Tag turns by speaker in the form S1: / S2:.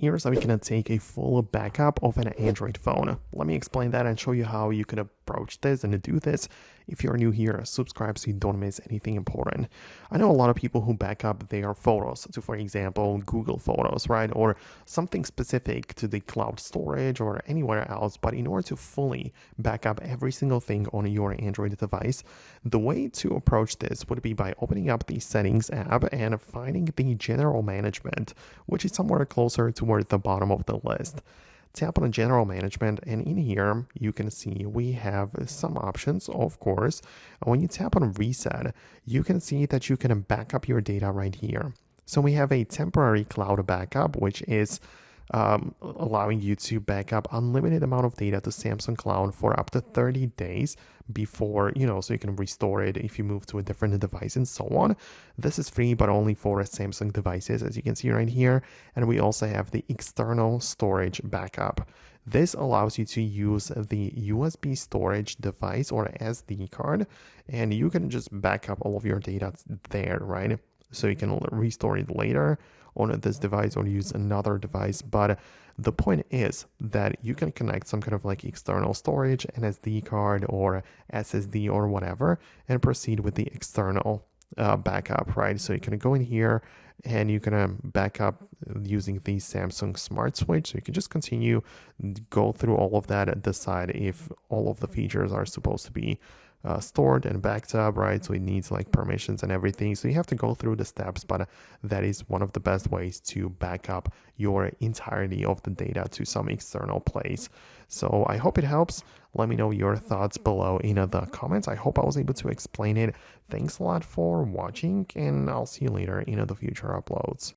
S1: here's how you can take a full backup of an Android phone. Let me explain that and show you how you can approach this and do this. If you're new here, subscribe so you don't miss anything important. I know a lot of people who back up their photos to, for example, Google Photos, right? Or something specific to the cloud storage or anywhere else. But in order to fully back up every single thing on your Android device, the way to approach this would be by opening up the Settings app and finding the General Management, which is somewhere closer toward the bottom of the list. Tap on General Management, and in here you can see we have some options, of course. When you tap on Reset, you can see that you can back up your data right here. So we have a temporary cloud backup, which is allowing you to back up unlimited amount of data to Samsung Cloud for up to 30 days before, so you can restore it if you move to a different device and so on. This is free, but only for Samsung devices, as you can see right here. And we also have the external storage backup. This allows you to use the USB storage device or SD card, and you can just back up all of your data there, right? So you can restore it later on this device or use another device. But the point is that you can connect some kind of like external storage, an SD card or SSD or whatever, and proceed with the external backup, right? So you can go in here and you can back up using the Samsung Smart Switch. So you can just continue, go through all of that and decide if all of the features are supposed to be stored and backed up, right? So it needs like permissions and everything. So you have to go through the steps, but that is one of the best ways to back up your entirety of the data to some external place. So I hope it helps. Let me know your thoughts below in the comments. I hope I was able to explain it. Thanks a lot for watching, and I'll see you later in the future uploads.